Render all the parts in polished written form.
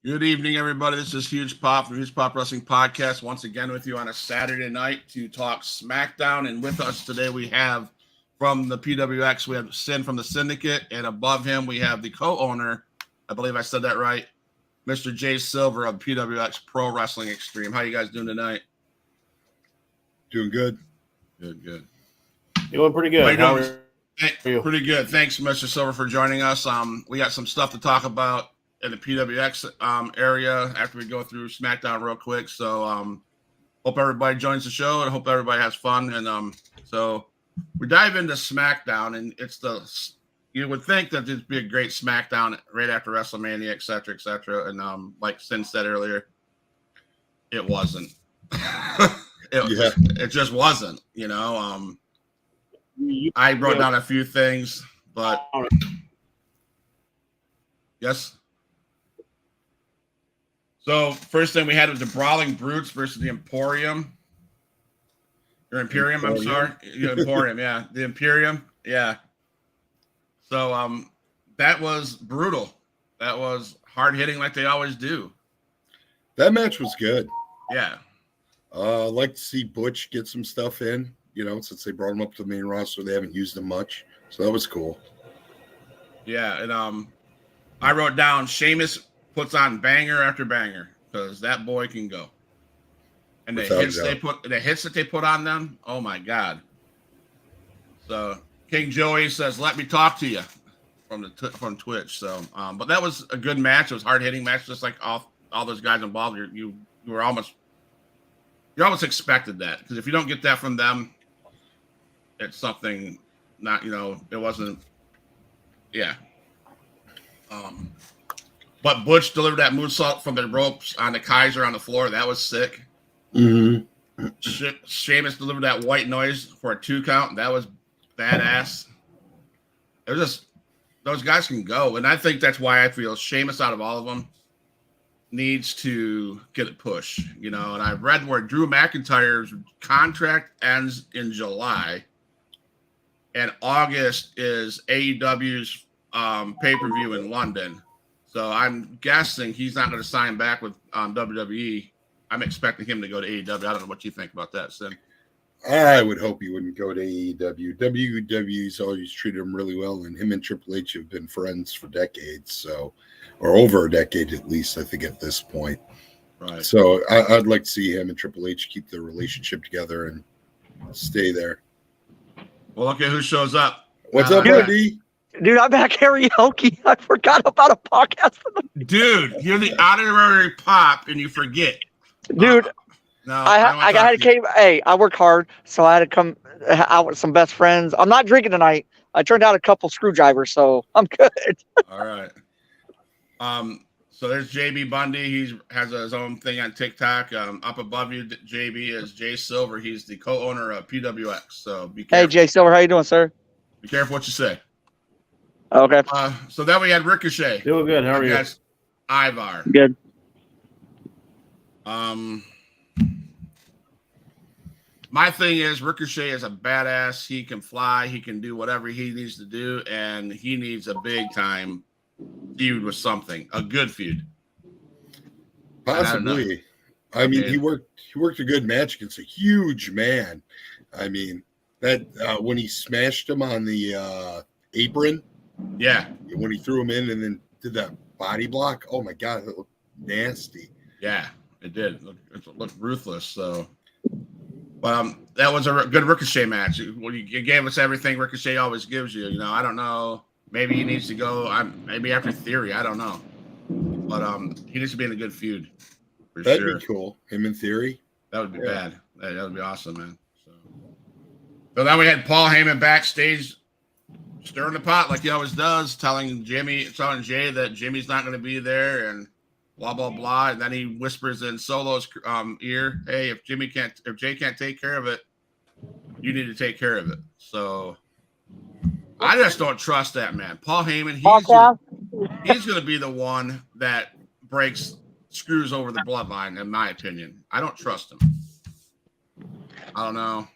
Good evening, everybody. This is Huge Pop from Huge Pop Wrestling Podcast. Once again with you on a Saturday night to talk Smackdown. And with us today, we have from the PWX, we have SYN from the Syndicate. And above him, we have the co-owner, I believe I said that right, Mr. Jay Silver of PWX Pro Wrestling Xtreme. How you guys doing tonight? Doing good. Good. Doing pretty good. How are you? Pretty good. Thanks, Mr. Silver, for joining us. We got some stuff to talk about in the PWX area after we go through Smackdown real quick. So hope everybody joins the show and hope everybody has fun. And so we dive into Smackdown, and you would think that it'd be a great Smackdown right after WrestleMania, et cetera. And like Sin said earlier, it wasn't. It just wasn't, you know. I wrote down a few things, but yes. So first thing we had was the Brawling Brutes versus the Emporium. Or Imperium, I'm sorry. Emporium, yeah. The Imperium, yeah. So that was brutal. That was hard hitting like they always do. That match was good. Yeah. I'd like to see Butch get some stuff in, you know, since they brought him up to the main roster. They haven't used him much. So that was cool. Yeah, and I wrote down Sheamus puts on banger after banger because that boy can go. And the hits that they put on them, oh my God. So King Joey says, "Let me talk to you" from Twitch. So, but that was a good match. It was a hard hitting match, just like all those guys involved. You almost expected that because if you don't get that from them, it's something not, you know, it wasn't. Yeah. But Butch delivered that moonsault from the ropes on the Kaiser on the floor. That was sick. Mm-hmm. Sheamus delivered that white noise for a 2 count. That was badass. It was just, those guys can go. And I think that's why I feel Sheamus out of all of them needs to get a push, you know. And I read where Drew McIntyre's contract ends in July. And August is AEW's pay-per-view in London. So I'm guessing he's not going to sign back with WWE. I'm expecting him to go to AEW. I don't know what you think about that, Sin. I would hope he wouldn't go to AEW. WWE's always treated him really well, and him and Triple H have been friends for decades, so, or over a decade at least, I think, at this point. Right. So I'd like to see him and Triple H keep their relationship together and stay there. Well, look at who shows up. What's up, buddy? Dude, I'm at karaoke. I forgot about a podcast. Dude, you're the honorary pop, and you forget. Dude, I had to came. Hey, I work hard, so I had to come out with some best friends. I'm not drinking tonight. I turned out a couple screwdrivers, so I'm good. All right. So there's JB Bundy. He has his own thing on TikTok. Up above you, JB, is Jay Silver. He's the co-owner of PWX. So be careful. Hey, Jay Silver, how you doing, sir? Be careful what you say. Okay. So then we had Ricochet. Doing good. How are you? Ivar. Good. My thing is Ricochet is a badass. He can fly. He can do whatever he needs to do, and he needs a big time feud with something, a good feud. Possibly. I mean, he worked a good match against a huge man. I mean, that when he smashed him on the apron. Yeah. When he threw him in and then did that body block. Oh my God, it looked nasty. Yeah, it did. It looked ruthless. So, but that was a good Ricochet match. You gave us everything Ricochet always gives you. You know, I don't know. Maybe he needs to go. Maybe after Theory, I don't know. But he needs to be in a good feud. That'd be cool. Him in Theory. That would be bad. That would be awesome, man. So then we had Paul Heyman backstage, stirring the pot like he always does, telling Jay that Jimmy's not going to be there and blah blah blah. And then he whispers in Solo's ear, "Hey, if Jay can't take care of it, you need to take care of it." So I just don't trust that man, Paul Heyman. He's going to be the one that screws over the bloodline, in my opinion. I don't trust him. I don't know.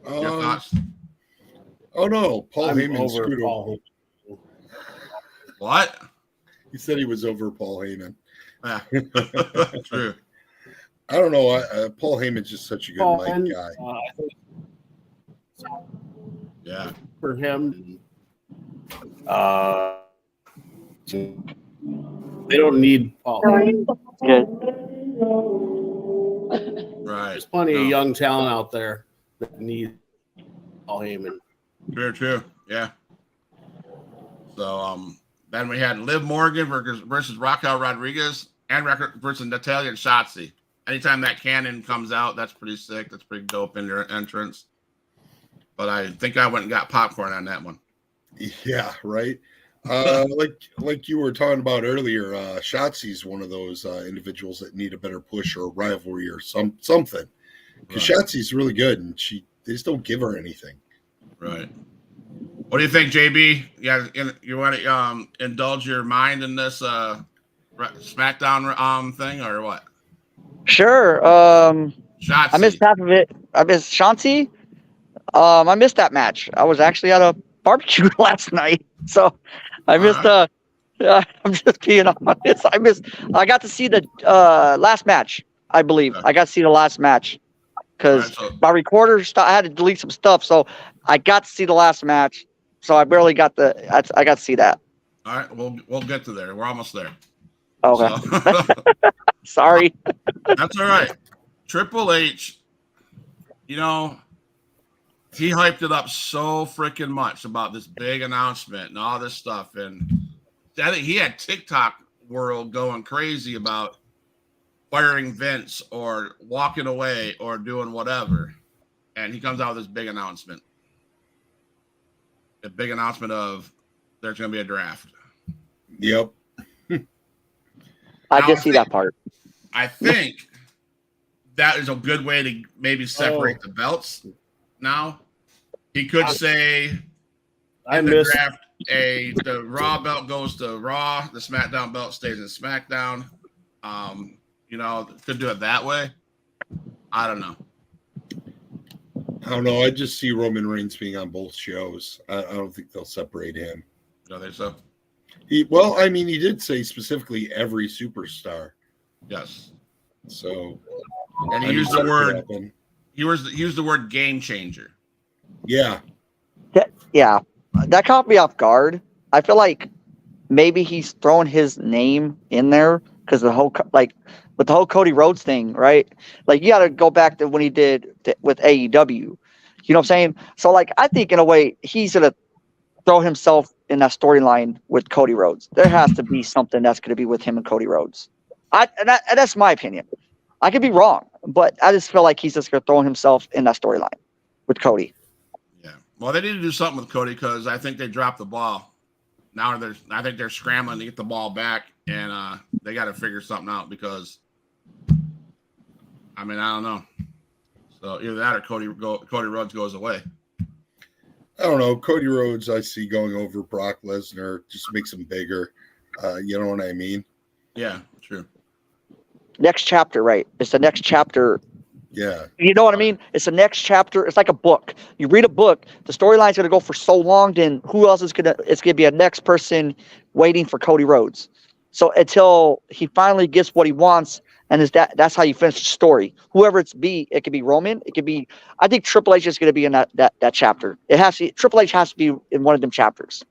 Your thoughts? Oh no, Paul Heyman screwed over. What? He said he was over Paul Heyman. Yeah. True. I don't know. Paul Heyman's just such a good mic guy. I think Yeah. for him, they don't need Paul Heyman. Good. Right. There's plenty of young talent out there that need Paul Heyman. True. Yeah. So then we had Liv Morgan versus Raquel Rodriguez and versus Natalya and Shotzi. Anytime that cannon comes out, that's pretty sick. That's pretty dope in their entrance. But I think I went and got popcorn on that one. Yeah, right. Like you were talking about earlier, Shotzi's one of those individuals that need a better push or a rivalry or something. Because Shotzi's really good, and they just don't give her anything. Right. What do you think, JB? Yeah, you want to indulge your mind in this Smackdown thing or what? Sure. Shotzi. I missed half of it. I missed Shanti. I missed that match. I was actually at a barbecue last night, so I missed. I'm just being honest. I got to see the last match. I believe I got to see the last match because my recorder I had to delete some stuff, so I got to see the last match. So I barely got I got to see that. All right, we'll get to there. We're almost there. Okay. So. Sorry. That's all right. Triple H, he hyped it up so freaking much about this big announcement and all this stuff. And I think he had TikTok world going crazy about firing Vince or walking away or doing whatever. And he comes out with this big announcement. A big announcement of there's going to be a draft. Yep. I did see that part. I think that is a good way to maybe separate the belts. Now he could say the draft the Raw belt goes to Raw, the SmackDown belt stays in SmackDown. Could do it that way. I don't know. I just see Roman Reigns being on both shows. I don't think they'll separate him. You don't think so? He did say specifically every superstar. Yes. So, and he used the word. He used the word game changer. Yeah. That caught me off guard. I feel like maybe he's throwing his name in there because with the whole Cody Rhodes thing, right? Like you got to go back to when he did with AEW. You know what I'm saying? So I think in a way he's gonna throw himself in that storyline with Cody Rhodes. There has to be something that's gonna be with him and Cody Rhodes. That's my opinion. I could be wrong, but I just feel like he's just gonna throw himself in that storyline with Cody. Yeah. Well, they need to do something with Cody because I think they dropped the ball. Now I think they're scrambling to get the ball back, and they got to figure something out because, I don't know. So either that or Cody Rhodes goes away. I don't know. Cody Rhodes, I see going over Brock Lesnar, just makes him bigger. You know what I mean? Yeah, true. Next chapter, right? It's the next chapter. Yeah. You know what I mean? It's the next chapter. It's like a book. You read a book, the storyline's going to go for so long, then who else is it's going to be a next person waiting for Cody Rhodes. So until he finally gets what he wants, and that's how you finish the story. Whoever it could be Roman, it could be, I think Triple H is going to be in that chapter. Triple H has to be in one of them chapters.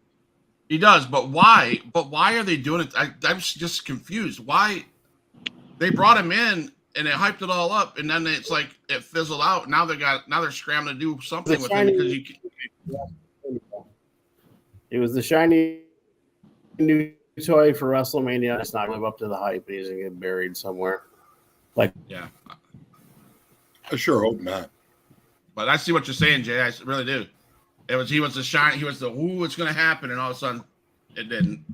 He does, but why? But why are they doing it? I'm just confused. Why they brought him in and they hyped it all up, and then it's like it fizzled out. Now they're scrambling to do something with him because it was the shiny new toy for WrestleMania. It's not live up to the hype. He's gonna get buried somewhere. Yeah, I sure hope not. But I see what you're saying, Jay. I really do. He was the shine. He was the it's going to happen, and all of a sudden, it didn't.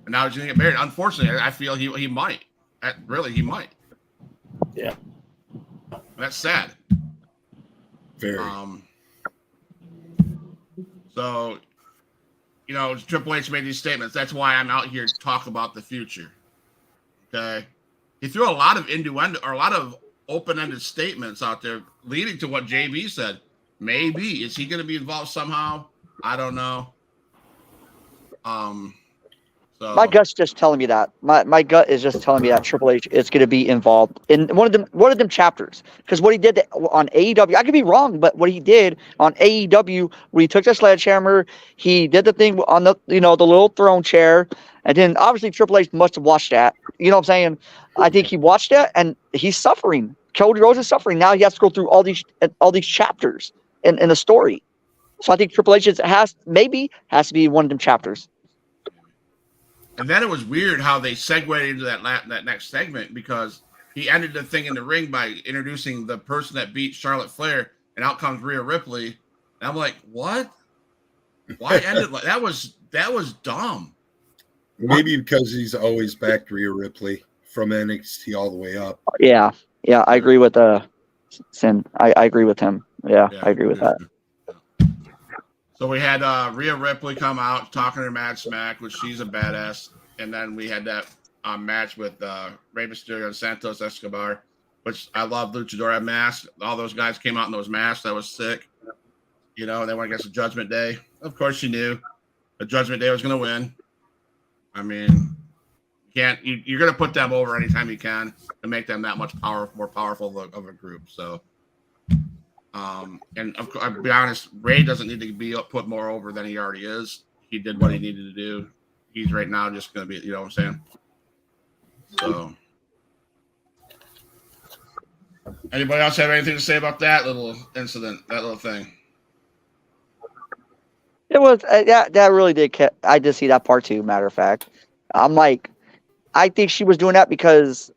And now he's going to get buried. Unfortunately, I feel he might. He might. Yeah, that's sad. Very. So, Triple H made these statements. That's why I'm out here to talk about the future. Okay, he threw a lot of innuendo or a lot of open-ended statements out there, leading to what JB said. Maybe is he going to be involved somehow? I don't know. So My gut's just telling me that. My gut is just telling me that Triple H is going to be involved in one of them chapters. Because what he did on AEW, I could be wrong, but what he did on AEW, where he took the sledgehammer, he did the thing on the the little throne chair, and then obviously Triple H must have watched that. You know what I'm saying? I think he watched that, and he's suffering. Cody Rhodes is suffering. Now he has to go through all these chapters in the story. So I think Triple H has to be one of them chapters. And then it was weird how they segued into that next segment, because he ended the thing in the ring by introducing the person that beat Charlotte Flair, and out comes Rhea Ripley. And I'm like, what? Why ended like that? Was dumb. Maybe because he's always backed Rhea Ripley from NXT all the way up. Yeah, I agree with SYN. I agree with him. Yeah, I agree with that. So we had Rhea Ripley come out talking to Mad Smack, which she's a badass. And then we had that match with Rey Mysterio and Santos Escobar, which I love. Luchador masks. All those guys came out in those masks. That was sick. They went against the Judgment Day. Of course, you knew the Judgment Day was going to win. I mean, you're going to put them over anytime you can to make them that much more powerful of a group. So. And I'll be honest, Ray doesn't need to be put more over than he already is. He did what he needed to do. He's right now just going to be, you know what I'm saying? So, anybody else have anything to say about that little incident, that little thing? It was that really did. I did see that part too. Matter of fact, I'm like, I think she was doing that because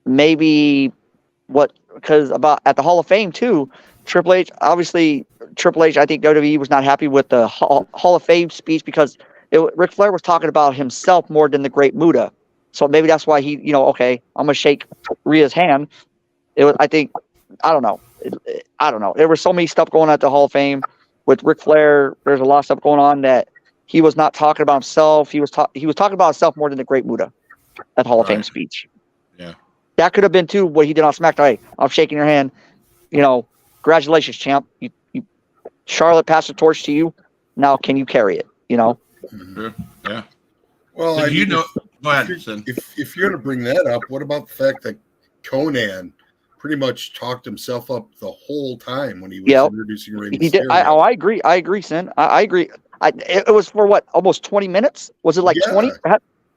about at the Hall of Fame too. Triple H, I think WWE was not happy with the Hall of Fame speech because Ric Flair was talking about himself more than the Great Muta. So maybe that's why he, okay, I'm going to shake Rhea's hand. I don't know. There was so many stuff going on at the Hall of Fame with Ric Flair. There's a lot of stuff going on that he was not talking about himself. He was talking about himself more than the Great Muta at the Hall of Fame speech. Yeah. That could have been too what he did on SmackDown. Hey, I'm shaking your hand. Congratulations, champ. You Charlotte passed the torch to you. Now can you carry it? Mm-hmm. Yeah. Well, go ahead. If you're going to bring that up, what about the fact that Conan pretty much talked himself up the whole time when he was introducing Rey Mysterio? He did. I agree. I agree, SYN. I agree. It was for what? Almost 20 minutes? Was it like 20?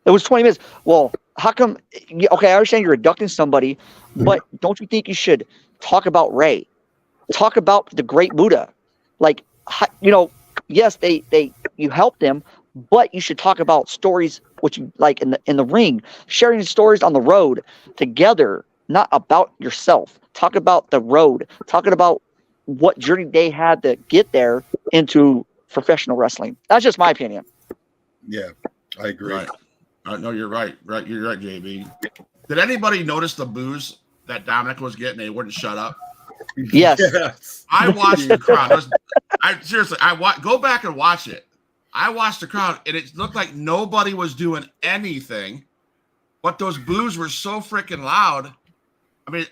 It was 20 minutes. Well, how come? Okay, I understand you're abducting somebody, but don't you think you should talk about Ray? Talk about the Great Buddha. Like, yes, you helped them, but you should talk about stories which you like in the ring, sharing stories on the road together, not about yourself. Talk about the road. Talking about what journey they had to get there into professional wrestling. That's just my opinion. Yeah, I agree. Right. No, you're right. Right, you're right, JB. Did anybody notice the boos that Dominic was getting? They wouldn't shut up. Yes. I watched the crowd. Go back and watch it. I watched the crowd, and it looked like nobody was doing anything, but those boos were so freaking loud. I mean,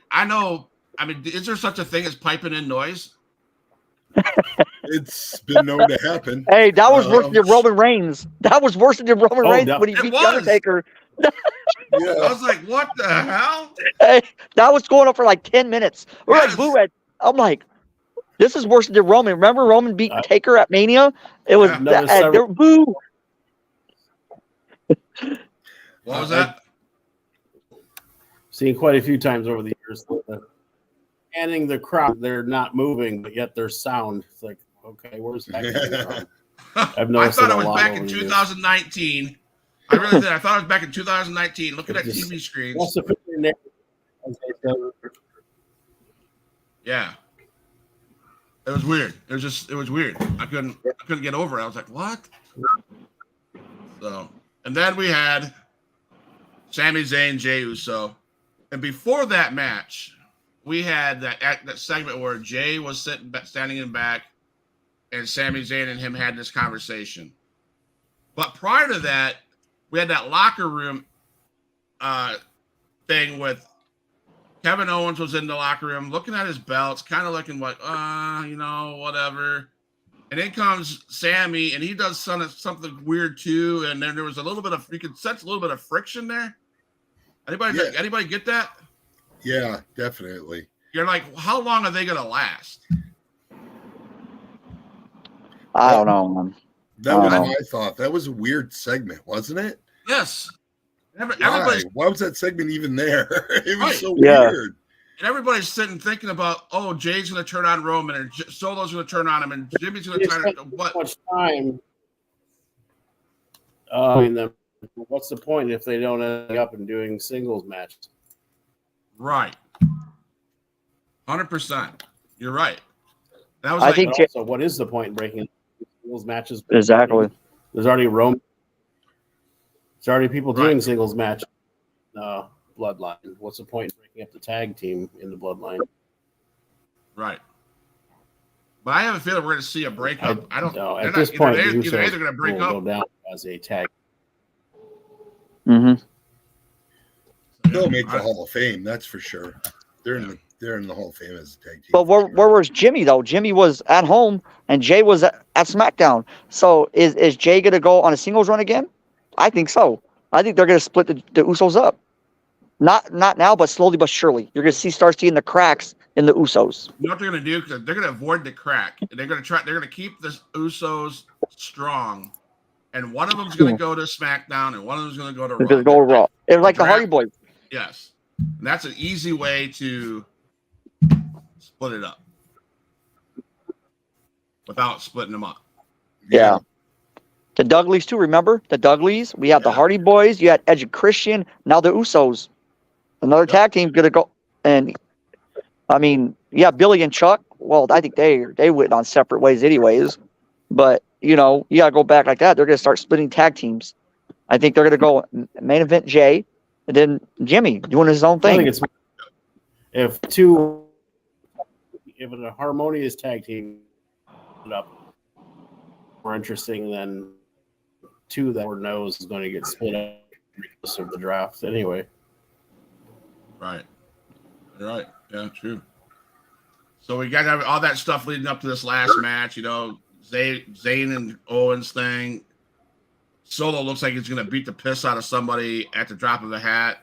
is there such a thing as piping in noise? It's been known to happen. Hey, that was worse than Roman Reigns. That was worse than Roman Reigns when he beat The Undertaker. I was like, what the hell? Hey, that was going on for like 10 minutes. We're like, boo. I'm like, this is worse than Roman. Remember Roman beat Taker at Mania? It was boo. What was that? Seen quite a few times over the years. Scanning the crowd, they're not moving, but yet there's sound. It's like, okay, where's that coming from? I've noticed I thought it was back in 2019. I really did. I thought it was back in 2019. Look at that TV screen. Yeah. It was weird. It was weird. I couldn't get over it. I was like, what? So, and then we had Sami Zayn, Jey Uso. And before that match, we had that segment where Jay was standing in back, and Sami Zayn and him had this conversation. But prior to that, we had that locker room thing with Kevin Owens was in the locker room looking at his belts, kind of looking like, whatever. And then comes Sammy, and he does something weird too. And then there was a little bit of, you could sense a little bit of friction there. Anybody get that? Yeah, definitely. You're like, how long are they going to last? I don't know, man. That was my thought. That was a weird segment, wasn't it? Yes. Why was that segment even there? It was so Yeah. weird. And everybody's sitting thinking about, oh, Jay's going to turn on Roman, and Solo's going to turn on him, and Jimmy's going to turn on what? Much time. Then what's the point if they don't end up in doing singles matches? Right. 100%. You're right. That was I think so what is the point in breaking singles matches? Exactly. There's already Roman. There's already people doing singles match. Bloodline. What's the point in breaking up the tag team in the Bloodline? Right. But I have a feeling we're going to see a breakup. I don't know. At this point, either they're going to break up. Go down as a tag. Mm-hmm. They'll make the Hall of Fame, that's for sure. They're in the Hall of Fame as a tag team. But where was Jimmy though? Jimmy was at home and Jay was at SmackDown. So is Jay going to go on a singles run again? I think so. I think they're going to split the Usos up. Not now, but slowly but surely. You're going to start seeing the cracks in the Usos. You know what they're going to do? Because they're going to avoid the crack. They're going to keep the Usos strong. And one of them's going to go to SmackDown, and one of them's going to go to Raw. They're going to go Raw. It's like the Hardy Boys. Yes. And that's an easy way to split it up without splitting them up. Yeah. The Dudleys too, remember? The Dudleys. We have the Hardy Boys. You had Edge and Christian. Now the Usos. Another tag team going to go. And, I mean, Billy and Chuck. Well, I think they went on separate ways anyways. But, you got to go back like that. They're going to start splitting tag teams. I think they're going to go main event Jay and then Jimmy doing his own thing. I think if a harmonious tag team up more interesting than two that Lord knows is going to get split up of the draft anyway. Right. Right. Yeah, true. So we got all that stuff leading up to this last match, Zayn and Owens thing. Solo looks like he's going to beat the piss out of somebody at the drop of a hat.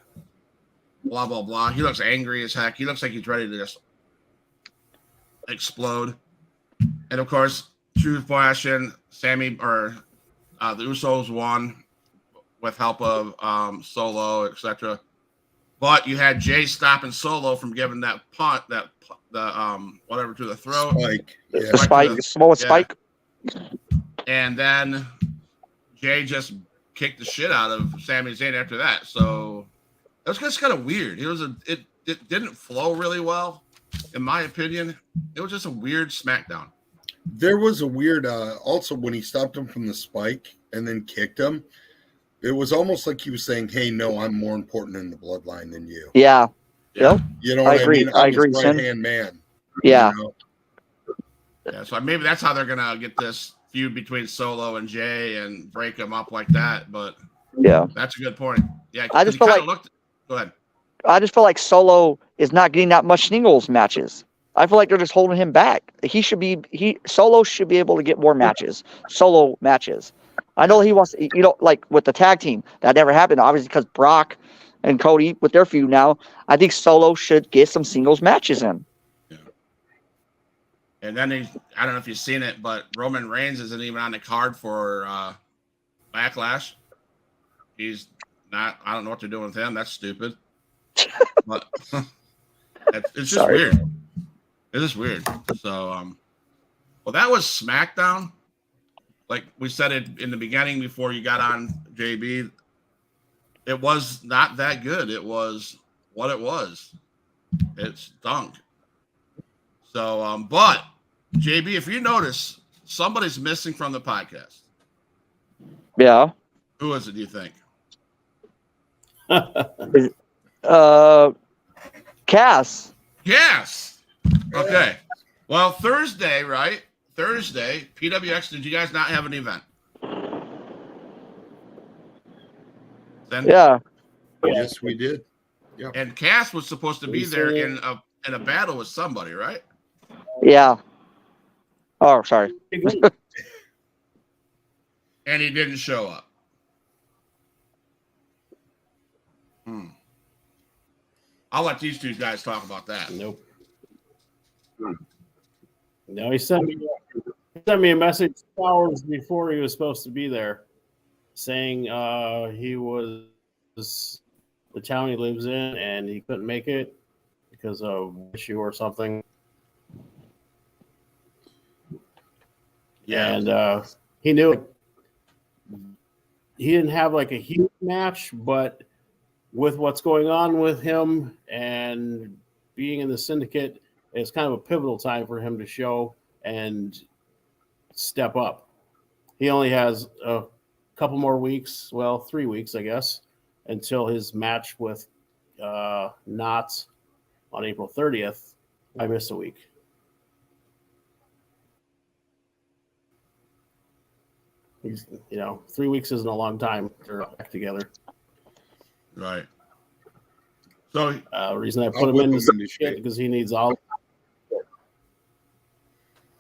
Blah, blah, blah. He looks angry as heck. He looks like he's ready to just explode. And, of course, Truth Flashing, Sammy, or the Usos won with help of Solo, etc. But you had Jay stopping Solo from giving that punt, whatever to the throat. Spike. Yeah. The smallest spike. And then Jay just kicked the shit out of Sami Zayn after that. So it was just kind of weird. It didn't flow really well, in my opinion. It was just a weird SmackDown. There was a weird also when he stopped him from the spike and then kicked him. It was almost like he was saying, "Hey, no, I'm more important in the bloodline than you." Yeah. Yep. You know what I mean? I agree. Right-hand man. Yeah. Yeah. So maybe that's how they're gonna get this feud between Solo and Jay and break them up like that. But that's a good point. Yeah. I just feel like go ahead. I just feel like Solo is not getting that much singles matches. I feel like they're just holding him back. Solo should be able to get more solo matches. I know he wants, like with the tag team, that never happened, obviously, because Brock and Cody, with their feud now, I think Solo should get some singles matches in. Yeah. And then I don't know if you've seen it, but Roman Reigns isn't even on the card for Backlash. He's not, I don't know what they're doing with him. That's stupid. But it's just weird. It's just weird. So, well, that was SmackDown. Like we said it in the beginning before you got on, JB, it was not that good. It was what it was. It stunk. So, but JB, if you notice, somebody's missing from the podcast. Yeah. Who is it, do you think? Cass. Yes. Okay. Well, Thursday, right? Thursday, PWX, did you guys not have an event? Then, Yeah. Yes, we did. Yeah. And Cass was supposed to be there in a battle with somebody, right? Yeah. Oh, sorry. And he didn't show up. I'll let these two guys talk about that. Nope. No, he sent me a message 2 hours before he was supposed to be there, saying he was the town he lives in and he couldn't make it because of an issue or something. Yeah. And he knew he didn't have like a huge match, but with what's going on with him and being in the syndicate, it's kind of a pivotal time for him to show and step up. He only has a couple more weeks, 3 weeks, I guess, until his match with Knots on April 30th. I missed a week. He's, 3 weeks isn't a long time to back together. Right. So the reason I put him in the syndicate because he needs all.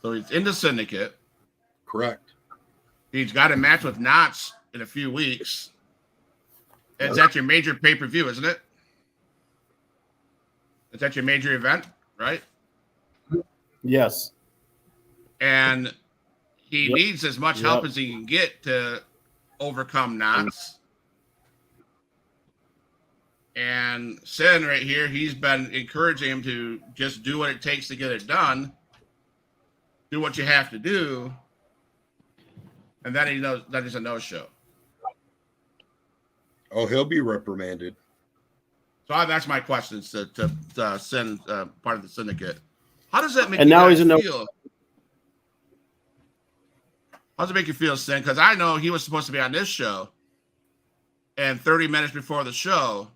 So he's in the syndicate. Correct. He's got a match with Knots in a few weeks. Is that your major pay-per-view, isn't it? Is that your major event, right? Yes. And he needs as much help as he can get to overcome Knots. And SYN right here, he's been encouraging him to just do what it takes to get it done. Do what you have to do. And then he knows that is a no-show. Oh, he'll be reprimanded. So that's my question to SYN, part of the syndicate. How does that make and you now guys he's a no- feel? How does it make you feel, SYN? Because I know he was supposed to be on this show, and 30 minutes before the show,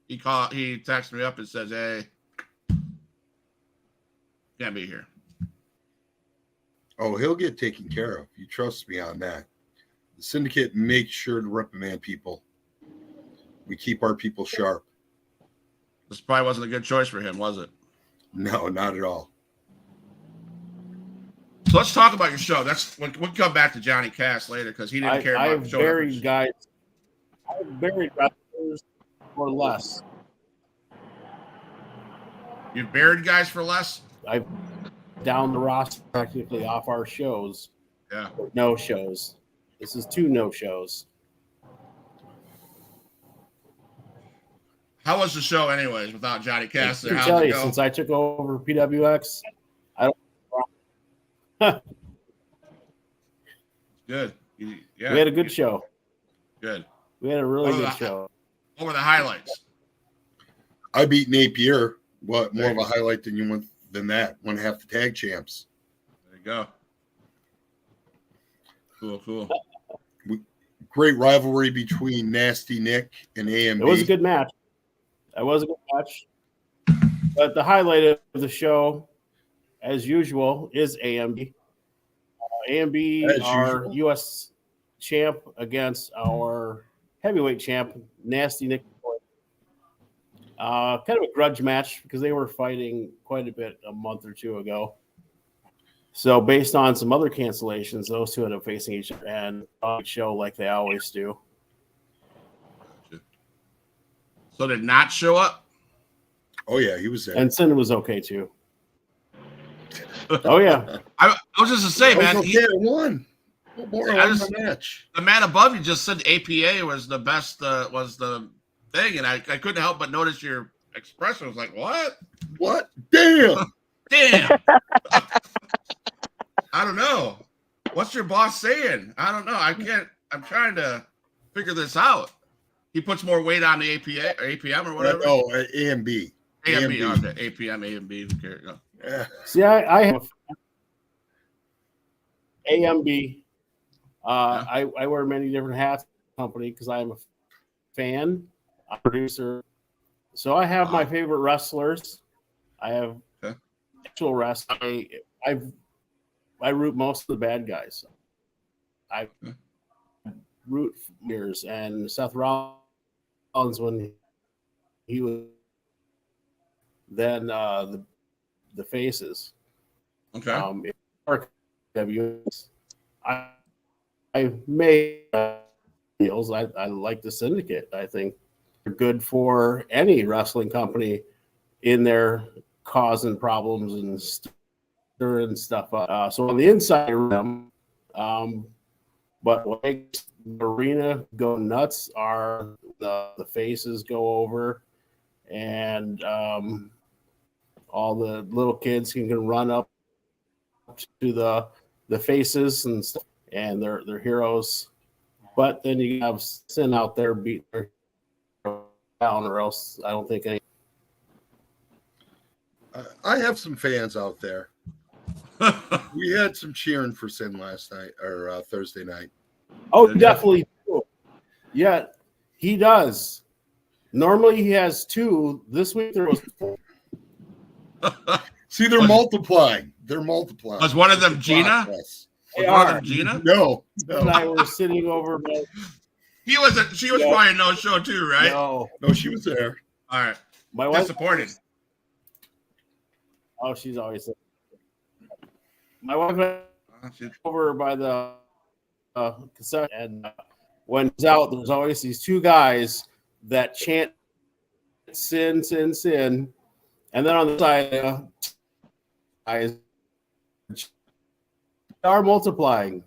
he texted me up and says, "Hey, can't be here." Oh, he'll get taken care of. You trust me on that. The syndicate makes sure to reprimand people. We keep our people sharp. This probably wasn't a good choice for him, was it? No, not at all. So let's talk about your show. We'll come back to Johnny Cass later because he didn't care about I've showing buried guys. I've buried wrestlers for less. You've buried guys for less? I've down the roster practically off our shows. Yeah. No shows. This is 2 no-shows. How was the show, anyways, without Johnny Cass there? I can How'd tell it you, go? since I took over PWX, I don't. Good. Yeah. We had a good show. Good. We had a really good show. What were the highlights? I beat Napier. What more of a highlight than that? Won half the tag champs. There you go. Cool. Great rivalry between Nasty Nick and AMB. It was a good match. But the highlight of the show, as usual, is AMB. AMB, As our usual. U.S. champ against our heavyweight champ, Nasty Nick. Kind of a grudge match because they were fighting quite a bit a month or 2 ago. So based on some other cancellations, those two ended up facing each other and show like they always do. So did not show up? Oh yeah, he was there. And SYN was okay too. Oh yeah. I was just to say, man, he won. What more on the match? The man above you just said APA was the best, was the thing, and I couldn't help but notice your expression. I was like, what? What? Damn. Damn. I don't know. What's your boss saying? I don't know. I'm trying to figure this out. He puts more weight on the APA or APM or whatever. Oh, AMB. AMB. Okay. APM, AMB. Who cares? No. Yeah. See, I have AMB. I wear many different hats in the company because I am a fan, a producer. So I have my favorite wrestlers. I have actual wrestlers. I root most of the bad guys. I root for years and Seth Rollins when he was then the faces. Okay. I may deals. I like the Syndicate. I think they're good for any wrestling company in their causing problems and stirring stuff up. So on the inside of them, but what makes the arena go nuts are the faces go over, and all the little kids can run up to the faces and stuff, and they're heroes. But then you have SYN out there beating their down, or else I don't think any. I have some fans out there. We had some cheering for SYN last night or Thursday night. Oh, definitely. Yeah, he does. Normally he has 2. This week there was 4. See, they're multiplying. They're multiplying. Was one of them Gina? Process. Was one of them Gina? No. And I were sitting over. She was probably a no-show too, right? No, she was there. All right. My wife Disappointed. Oh, she's always there. My wife went over by the cassette, and when it's out, there's always these 2 guys that chant "SYN, SYN, SYN," and then on the side, guys are multiplying.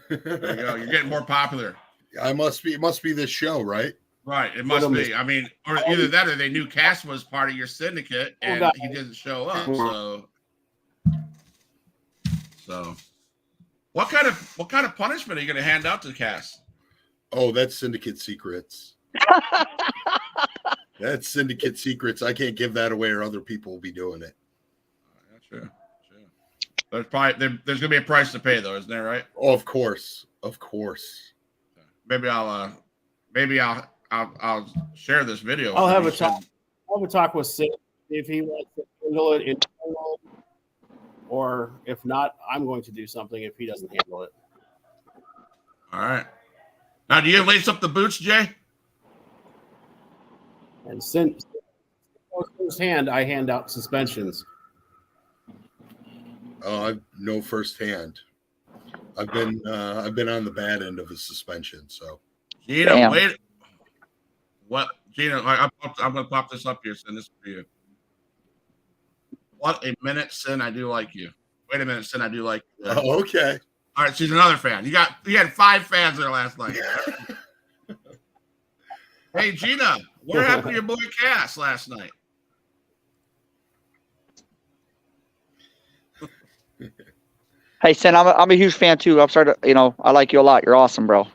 There you go. You're getting more popular. It must be this show, right? Right. It must be. I mean, or either that or they knew Cass was part of your syndicate and he didn't show up. So what kind of punishment are you going to hand out to Cass? Oh, that's syndicate secrets. That's syndicate secrets. I can't give that away, or other people will be doing it. That's true. There's going to be a price to pay, though, isn't there? Right? Oh, of course. Maybe I'll share this video. I'll have a talk. I'll have a talk with Sid if he wants to handle it internal, or if not, I'm going to do something if he doesn't handle it. All right. Now, do you lace up the boots, Jay? And since firsthand, I hand out suspensions. I know firsthand. I've been on the bad end of a suspension. So, Gina, wait. What, Gina? I'm going to pop this up here. Send this for you. What a minute, SYN. I do like you. Wait a minute, SYN. I do like you. Oh, okay. All right, she's another fan. You had 5 fans there last night. Hey, Gina, what happened to your boy Cass last night? Hey, SYN, I'm a huge fan too. I'm sorry to, I like you a lot. You're awesome, bro.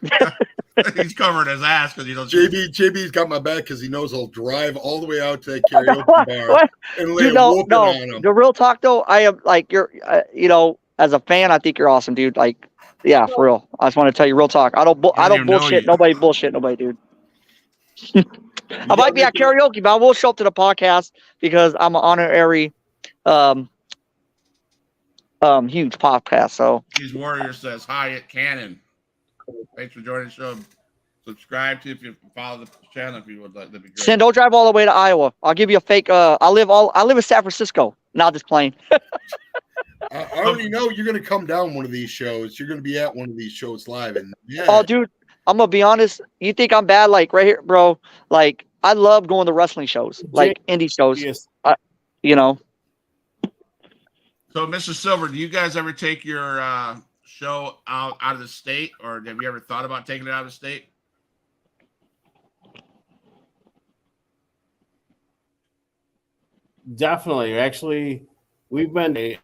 He's covering his ass because he doesn't. JB's got my back because he knows I'll drive all the way out to that karaoke bar and lay whooping on him. The real talk though, I am like you're, as a fan, I think you're awesome, dude. Like, yeah, for real. I just want to tell you real talk. I don't bullshit nobody. Bullshit nobody, dude. I might be at karaoke, but I will show up to the podcast because I'm an honorary, huge podcast. So These Warrior says hi at Cannon. Thanks for joining the show. Subscribe to if you follow the channel if you would like. That'd be great. SYN, don't drive all the way to Iowa. I'll give you a fake. I live in San Francisco. Not just playing. I already know you're going to come down one of these shows. You're going to be at one of these shows live, and Oh, dude, I'm gonna be honest. You think I'm bad? Like right here, bro. Like I love going to wrestling shows, like indie shows. Yes. So, Mr. Silver, do you guys ever take your show out of the state, or have you ever thought about taking it out of the state? Definitely. Actually, we've been to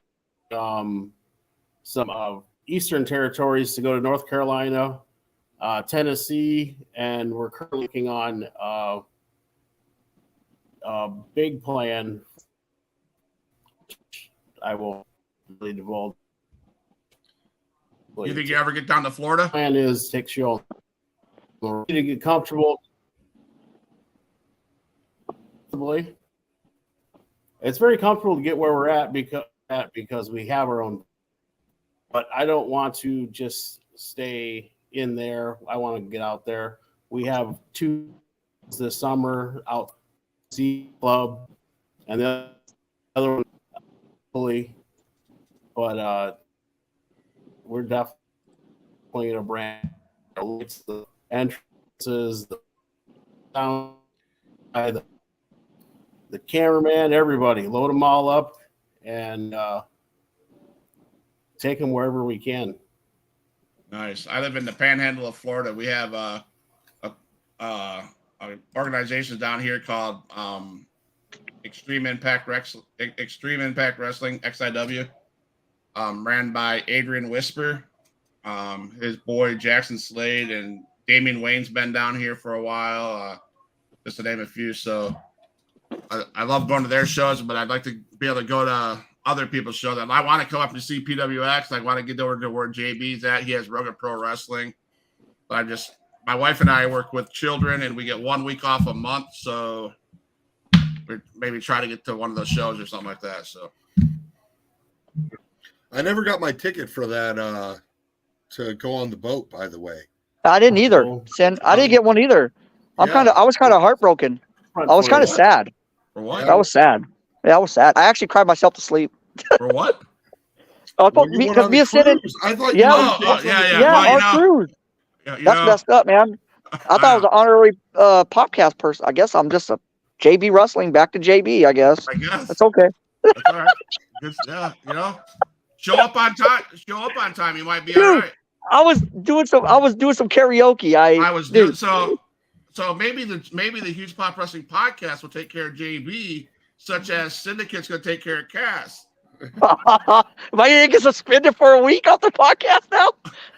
some eastern territories to go to North Carolina, Tennessee, and we're currently working on a big plan. I will really divulge. You think you ever get down to Florida? Plan is takes you all to get comfortable. It's very comfortable to get where we're at because we have our own. But I don't want to just stay in there. I want to get out there. We have 2 this summer out sea club, and the other one fully. But we're definitely a brand. It's the entrances, the sound, the cameraman, everybody. Load them all up and take them wherever we can. Nice. I live in the Panhandle of Florida. We have organization down here called Xtreme Impact Wrestling, XIW, ran by Adrian Whisper. His boy Jackson Slade and Damian Wayne's been down here for a while, just to name a few. So I love going to their shows, but I'd like to be able to go to other people's shows. I want to come up and see PWX. I want to get over to where JB's at. He has Rugged Pro Wrestling. But my wife and I work with children, and we get 1 week off a month. So we maybe try to get to one of those shows or something like that. So I never got my ticket for that to go on the boat, by the way. I didn't either. Sin. I didn't get one either. I was kind of heartbroken. I was kind of sad. For what? I was sad. Yeah, I was sad. I actually cried myself to sleep. For what? Because me and Sin and I thought our cruise. Yeah, That's messed up, man. I thought I was an honorary podcast person. I guess I'm just a JB Wrestling, back to JB, I guess. I guess. That's okay. That's all right. Yeah, show up on time. Show up on time. You might be all right. I was doing some karaoke. I was doing so maybe the Huge Pop Wrestling Podcast will take care of JB, such as Syndicate's going to take care of Cass. Am I going to get suspended for a week off the podcast now?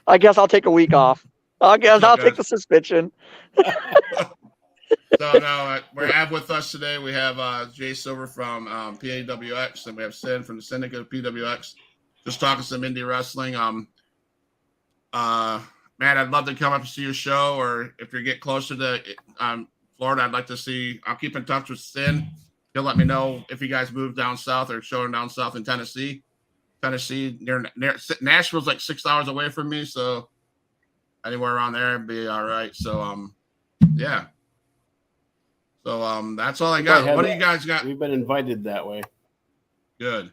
I guess I'll take a week off. I'll take the suspension. So no, we have with us today. We have Jay Silver from PAWX, and we have Sin from the Syndicate of PWX. Just talking some indie wrestling. Man, I'd love to come up and see your show, or if you get closer to Florida, I'd like to see. I'll keep in touch with Sin. He'll let me know if you guys move down south or showing down south in Tennessee. Tennessee, near Nashville's like 6 hours away from me, so anywhere around there would be all right. So yeah. So that's all I got. What do you guys got? We've been invited that way. Good.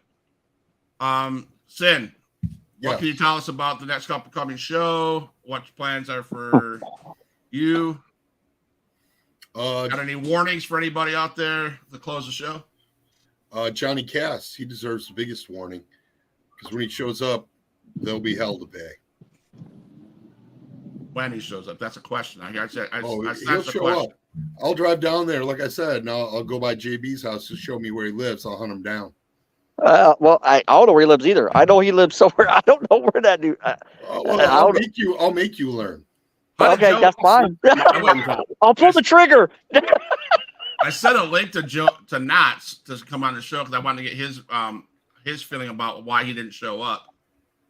Sin, what can you tell us about the next upcoming show? What plans are for you? Got any warnings for anybody out there to close the show? Johnny Cass, he deserves the biggest warning, because when he shows up, there'll be hell to pay. When he shows up, that's a question. He'll show up. I'll drive down there, like I said, and I'll go by JB's house to show me where he lives. I'll hunt him down. Well, I don't know where he lives either. I know he lives somewhere. I don't know where that dude. I'll make you learn. Okay, that's fine. I'll pull the trigger. I sent a link to Knots to come on the show because I wanted to get his feeling about why he didn't show up.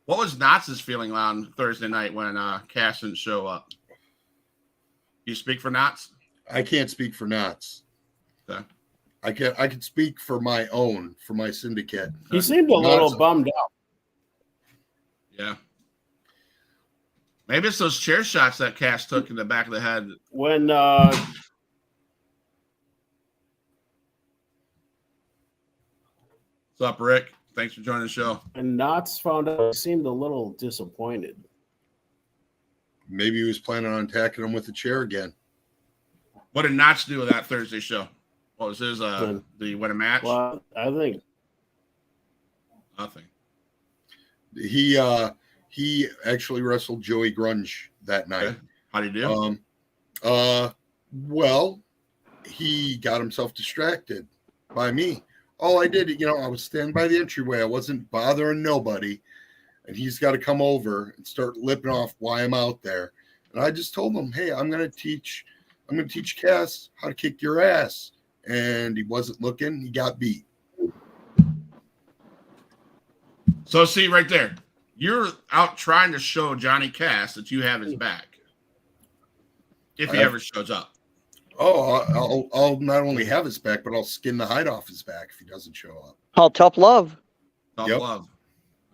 What was Knots' feeling on Thursday night when Cass didn't show up? You speak for Knots? I can't speak for Knots. Okay. I can speak for my syndicate. He seemed a little bummed out. Yeah. Maybe it's those chair shots that Cass took in the back of the head. When What's up, Rick? Thanks for joining the show. And Knots found out, he seemed a little disappointed. Maybe he was planning on attacking him with a chair again. What did Knots do with that Thursday show? What was his? Did he win a match? Well, I think nothing. He actually wrestled Joey Grunge that night. Okay. How did he do? Well, he got himself distracted by me. All I did, I was standing by the entryway. I wasn't bothering nobody. And he's got to come over and start lipping off why I'm out there. And I just told him, hey, I'm going to teach Cass how to kick your ass. And he wasn't looking. He got beat. So see right there, you're out trying to show Johnny Cass that you have his back. If he ever shows up. Oh, I'll not only have his back, but I'll skin the hide off his back if he doesn't show up. Oh, tough love. Tough love.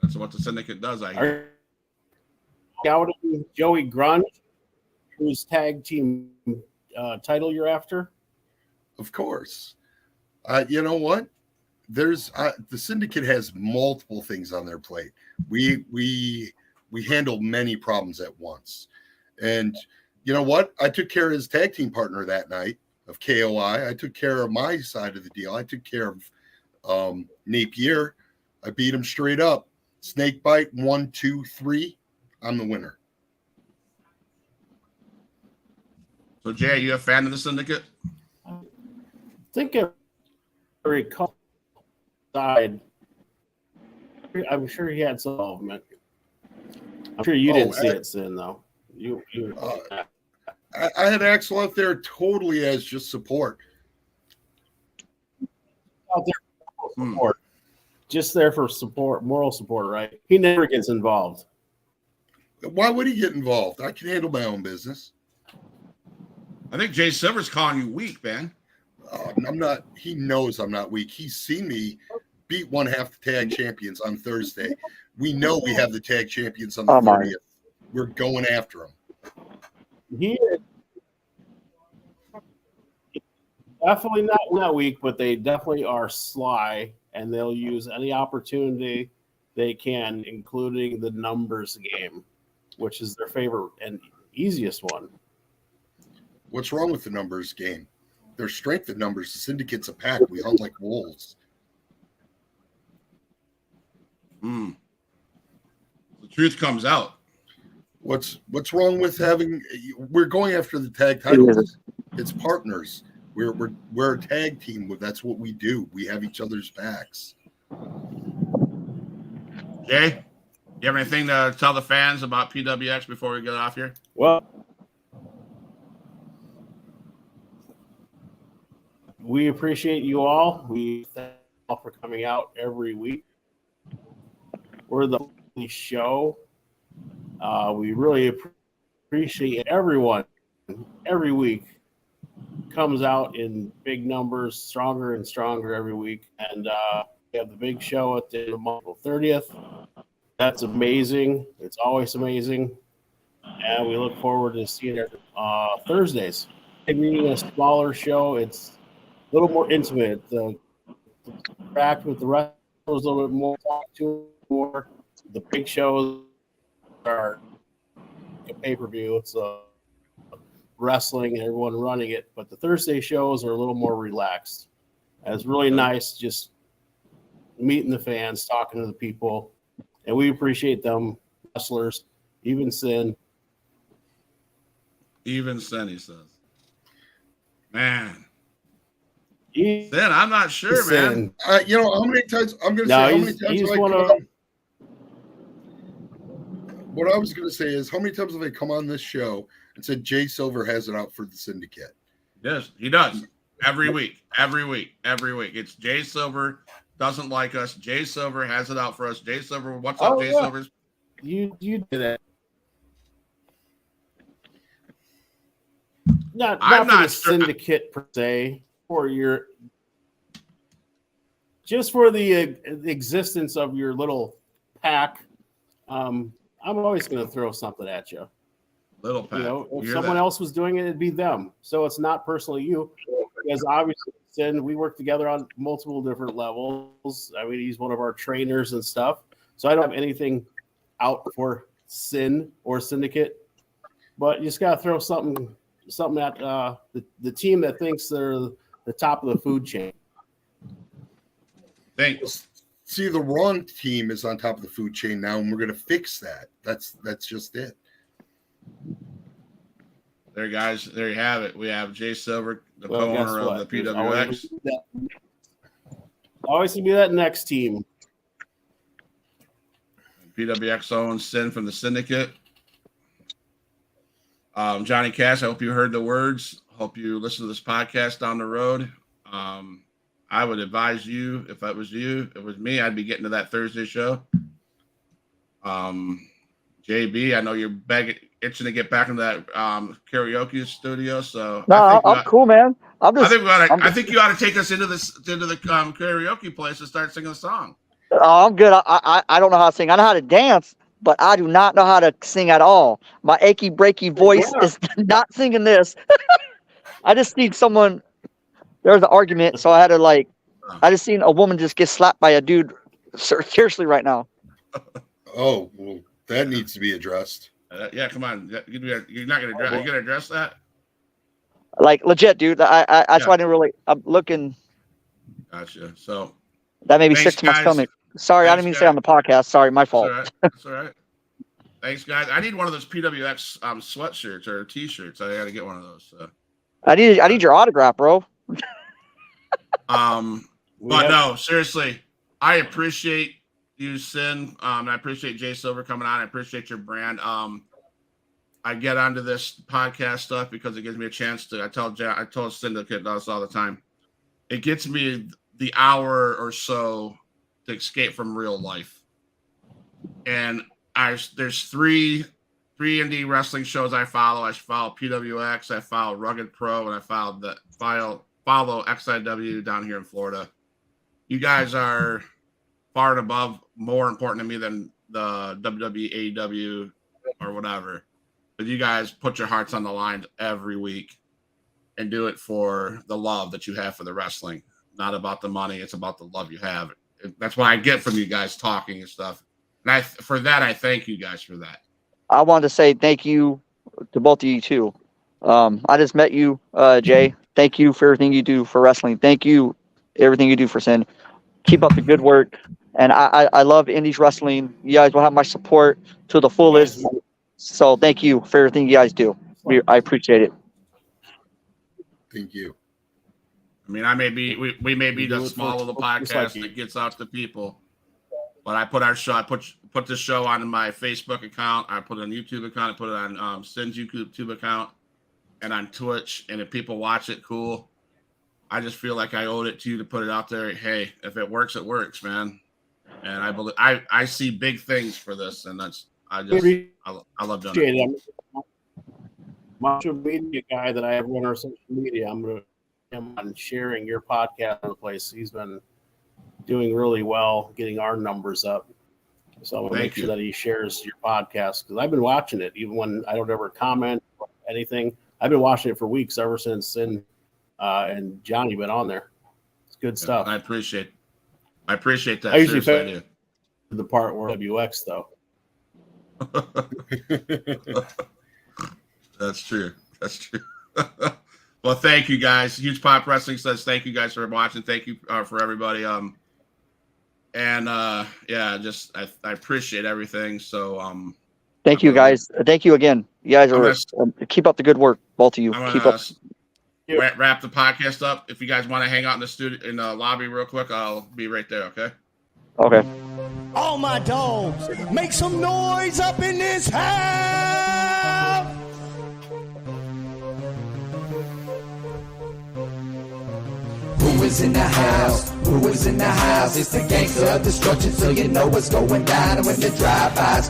That's what the syndicate does, I hear. Scouting Joey Grunge, whose tag team title you're after? Of course. You know what? There's the syndicate has multiple things on their plate. We we handle many problems at once. And you know what? I took care of his tag team partner that night of KOI. I took care of my side of the deal. I took care of Napier. I beat him straight up. Snake bite, 1, 2, 3. I'm the winner. So, Jay, are you a fan of the Syndicate? I think every side, I'm sure he had some involvement. I'm sure you didn't see it, Sin, though. I had Axel out there totally as just support. Out there for support. Just there for support, moral support, right? He never gets involved. Why would he get involved? I can handle my own business. I think Jay Silver's calling you weak, man. I'm not. He knows I'm not weak. He's seen me beat one half the tag champions on Thursday. We know we have the tag champions on the 30th. We're going after them. He is definitely not weak, but they definitely are sly, and they'll use any opportunity they can, including the numbers game, which is their favorite and easiest one. What's wrong with the numbers game? Their strength in numbers. The Syndicate's a pack. We hunt like wolves. The truth comes out. What's wrong with having? We're going after the tag titles. It's partners. We're a tag team. That's what we do. We have each other's backs. Jay, you have anything to tell the fans about PWX before we get off here? Well, we appreciate you all. We thank you all for coming out every week. We're the only show. We really appreciate everyone every week comes out in big numbers, stronger and stronger every week. And we have the big show at the month 30th. That's amazing. It's always amazing. And we look forward to seeing it Thursdays. Being a smaller show, it's a little more intimate. The interact with the wrestlers a little bit more, talk to more. The big shows are a pay-per-view. It's wrestling and everyone running it. But the Thursday shows are a little more relaxed. And it's really nice just meeting the fans, talking to the people. And we appreciate them, wrestlers, even Sin. Even Sin, he says. Man. Sin, I'm not sure, man. How many times I'm going to say? How many times have I come on? What I was going to say is, how many times have I come on this show and said Jay Silver has it out for the Syndicate? Yes, he does. Every week. It's Jay Silver doesn't like us. Jay Silver has it out for us. Jay Silver, what's up, Jay Silver? You did that. Not for the Syndicate per se, just for the existence of your little pack. I'm always going to throw something at you. Little pack. If someone else was doing it, it'd be them. So it's not personally you, because obviously, Sin, we work together on multiple different levels. I mean, he's one of our trainers and stuff. So I don't have anything out for Sin or Syndicate, but you just got to throw something at the team that thinks they're the top of the food chain. Thanks. See, the wrong team is on top of the food chain now, and we're going to fix that. That's just it. There, guys. There you have it. We have Jay Silver, the co-owner of the PWX. Always going to be that next team. PWX owns Sin from the Syndicate. Johnny Cash, I hope you heard the words. Hope you listen to this podcast down the road. I would advise you, if it was me, I'd be getting to that Thursday show. JB, I know you're itching to get back into that karaoke studio. So no, I'm cool, man. I think you ought to take us into the karaoke place and start singing a song. Oh, I'm good. I don't know how to sing. I know how to dance, but I do not know how to sing at all. My achy breaky voice is not singing this. I just need someone. There was an argument, so I had to I just seen a woman just get slapped by a dude seriously right now. Oh, well, That needs to be addressed. Yeah, come on. You're not going to address. Are you going to address that? Like legit, dude. That's why I didn't really. I'm looking. Gotcha. So that may be thanks, 6 months guys. coming. Sorry, I didn't mean to say on the podcast. Sorry, my fault. That's all right. That's all right. Thanks, guys. I need one of those PWX sweatshirts or T-shirts. I got to get one of those. So. I need your autograph, bro. But no, seriously, I appreciate you, SYN. I appreciate Jay Silver coming on. I appreciate your brand. I get onto this podcast stuff because it gives me a chance to. I told SYN to get us all the time. It gets me the hour or so to escape from real life, and there's three indie wrestling shows I follow. I follow PWX, I follow Rugged Pro, and I follow XIW down here in Florida. You guys are far and above more important to me than the WWE, AEW, or whatever. But you guys put your hearts on the line every week and do it for the love that you have for the wrestling. Not about the money. It's about the love you have. That's what I get from you guys talking and stuff. And for that, I thank you guys for that. I wanted to say thank you to both of you too. I just met you, Jay. Thank you for everything you do for wrestling. Thank you, everything you do for SYN. Keep up the good work. And I love indies wrestling. You guys will have my support to the fullest. So thank you for everything you guys do. I appreciate it. Thank you. I mean, we may be the small little podcast that gets out to people, but I put our show. I put the show on my Facebook account. I put it on YouTube account. I put it on SYN's YouTube account and on Twitch. And if people watch it, cool. I just feel like I owed it to you to put it out there. Hey, if it works, man. And I believe I see big things for this, and I love doing it. I'm a social media guy that I have run our social media. I'm going to on sharing your podcast in the place. He's been doing really well, getting our numbers up. So I want to make sure that he shares your podcast because I've been watching it, even when I don't ever comment or anything. I've been watching it for weeks ever since SYN and Johnny been on there. It's good stuff. I appreciate that. I usually pay the part where WX though. That's true. Well, thank you guys. Huge Pop Wrestling says thank you guys for watching. Thank you for everybody. I appreciate everything. So thank you guys. Thank you again. You guys are keep up the good work, both of you. Keep up. Wrap the podcast up. If you guys want to hang out in the studio in the lobby real quick, I'll be right there. Okay. Okay. All my dogs, make some noise up in this house. Who is in the house? Who is in the house? It's the gangster of destruction, so you know what's going down. And when the drive-bys